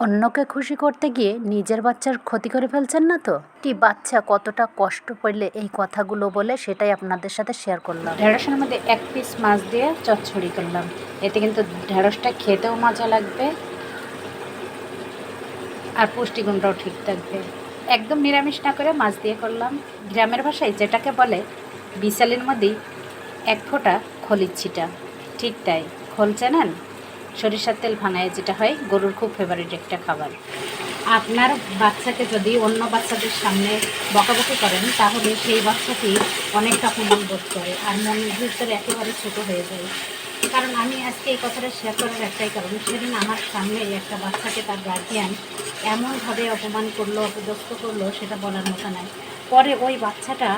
অন্যকে খুশি করতে গিয়ে নিজের বাচ্চার ক্ষতি করে ফেলছেন না তো? একটি বাচ্চা কতটা কষ্ট পেলে এই কথাগুলো বলে সেটাই আপনাদের সাথে শেয়ার করলাম। ঢেঁড়সের মধ্যে এক পিস মাছ দিয়ে চচ্চড়ি করলাম। এতে কিন্তু ঢেঁড়সটা খেতেও মজা লাগবে আর পুষ্টিগুণটাও ঠিক থাকবে। একদম নিরামিষ না করে মাছ দিয়ে করলাম। গ্রামের ভাষায় যেটাকে বলে বিশালের মধ্যেই এক ফোঁটা খলির ছিটা, ঠিক তাই। খোল চেনেন? সরিষার তেল ভাঙায় যেটা হয়, গরুর খুব ফেভারিট একটা খাবার। আপনার বাচ্চাকে যদি অন্য বাচ্চাদের সামনে বকাবকি করেন তাহলে সেই বাচ্চাটি অনেকটা অপমান বোধ করে আর মনের ভিতরে একেবারে ছোটো হয়ে যায়। কারণ আমি আজকে এই কথাটা শেয়ার করার একটাই কারণ, সেদিন আমার সামনে একটা বাচ্চাকে তার গার্জিয়ান এমনভাবে অপমান করলো, অপদস্থ করলো, সেটা বলার মতো নয়। পরে ওই বাচ্চাটা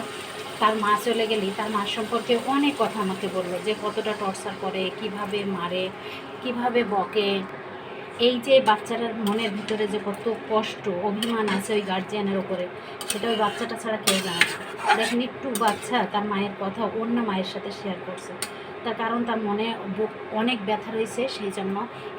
তার মা চলে গেলেই তার মা সম্পর্কে অনেক কথা আমাকে বললো, যে কতটা টর্চার করে, কিভাবে মারে, কিভাবে বকে। এই যে বাচ্চাটার মনের ভিতরে যে কত কষ্ট, অভিমান আছে ওই গার্জিয়ানের ওপরে, সেটা ওই বাচ্চাটা ছাড়া কেউ জানে না। দেখেন, একটু বাচ্চা তার মায়ের কথা অন্য মায়ের সাথে শেয়ার করছে, তার কারণ তার মনে অনেক ব্যথা রয়েছে।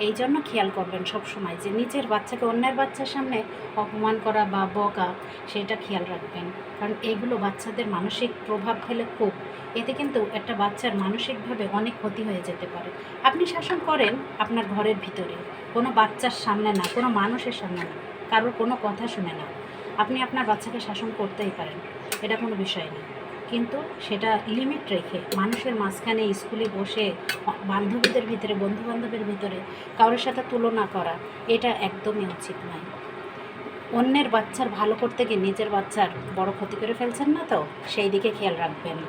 এই জন্য খেয়াল করবেন সব সময় যে নিজের বাচ্চাকে অন্যের বাচ্চার সামনে অপমান করা বা বকা, সেটা খেয়াল রাখবেন। কারণ এগুলো বাচ্চাদের মানসিক প্রভাব ফেলে খুব। এতে কিন্তু একটা বাচ্চার মানসিকভাবে অনেক ক্ষতি হয়ে যেতে পারে। আপনি শাসন করেন আপনার ঘরের ভিতরে, কোনো বাচ্চার সামনে না, কোনো মানুষের সামনে না, কারোর কোনো কথা শুনে না। আপনি আপনার বাচ্চাকে শাসন করতেই পারেন, এটা কোনো বিষয় না, কিন্তু সেটা লিমিট রেখে। মানুষের মাঝখানে স্কুলে বসে বান্ধবীদের ভিতরে, বন্ধুবান্ধবের ভিতরে কারোর সাথে তুলনা করা, এটা একদমই উচিত নয়। অন্যের বাচ্চার ভালো করতে গিয়ে নিজের বাচ্চার বড় ক্ষতি করে ফেলছেন না তো, সেই দিকে খেয়াল রাখবেন।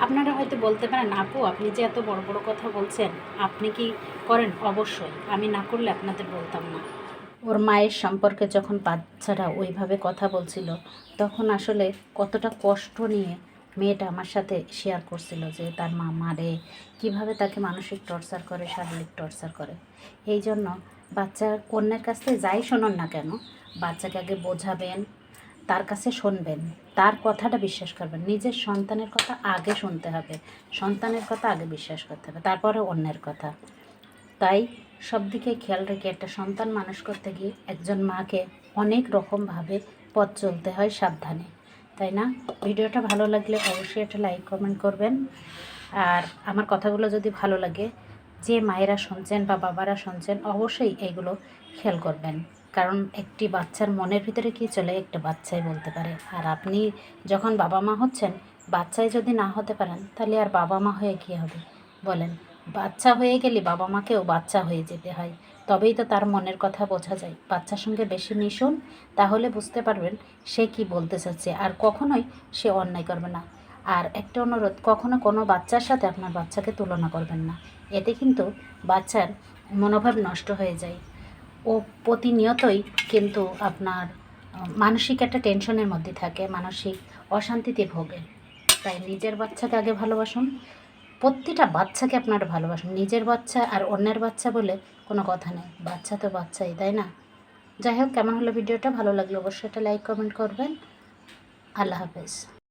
আপনারা হয়তো বলতে পারেন, আপু আপনি যে এত বড় বড় কথা বলছেন, আপনি কি করেন? অবশ্যই, আমি না করলে আপনাদের বলতাম না। ওর মায়ের সম্পর্কে যখন বাচ্চারা ওইভাবে কথা বলছিল, তখন আসলে কতটা কষ্ট নিয়ে মেয়েটা আমার সাথে শেয়ার করছিল, যে তার মা মারে, কীভাবে তাকে মানসিক টর্চার করে, শারীরিক টর্চার করে। এই জন্য বাচ্চার অন্যের কাছ থেকে যাই শোনান না কেন, বাচ্চাকে আগে বোঝাবেন, তার কাছে শুনবেন, তার কথাটা বিশ্বাস করবেন। নিজের সন্তানের কথা আগে শুনতে হবে, সন্তানের কথা আগে বিশ্বাস করতে হবে, তারপরে অন্যের কথা। তাই সব দিকে খেয়াল রেখে একটা সন্তান মানুষ করতে গিয়ে একজন মাকে অনেক রকমভাবে পথ চলতে হয় সাবধানে, তাই না? ভিডিওটা ভালো লাগলে অবশ্যই একটা লাইক কমেন্ট করবেন। আর আমার কথাগুলো যদি ভালো লাগে, যে মায়েরা শুনছেন বা বাবারা শুনছেন, অবশ্যই এইগুলো খেয়াল করবেন। কারণ একটি বাচ্চার মনের ভিতরে কী চলে, একটা বাচ্চাই বলতে পারে। আর আপনি যখন বাবা মা হচ্ছেন, বাচ্চাই যদি না হতে পারেন, তাহলে আর বাবা মা হয়ে কী হবে বলেন? বাচ্চা হয়ে গেলে বাবা মাকেও বাচ্চা হয়ে যেতে হয়, তবেই তো তার মনের কথা বোঝা যায়। বাচ্চার সঙ্গে বেশি মিশুন, তাহলে বুঝতে পারবেন সে কি বলতে চাচ্ছে, আর কখনোই সে অন্যায় করবে না। আর একটা অনুরোধ, কখনো কোনো বাচ্চার সাথে আপনার বাচ্চাকে তুলনা করবেন না। এতে কিন্তু বাচ্চার মনোভাব নষ্ট হয়ে যায়, ও প্রতিনিয়তই কিন্তু আপনার মানসিক একটা টেনশনের মধ্যে থাকে, মানসিক অশান্তিতে ভোগে। তাই নিজের বাচ্চাকে আগে ভালোবাসুন, প্রতিটা বাচ্চাকে আপনারা ভালোবাসুন। নিজের বাচ্চা আর অন্যের বাচ্চা বলে কোনো কথা নেই, বাচ্চা তো বাচ্চাই, তাই না? যাই হোক, কেমন হলো ভিডিওটা? ভালো লাগলে অবশ্যই একটা লাইক কমেন্ট করবেন। আল্লাহ হাফেজ।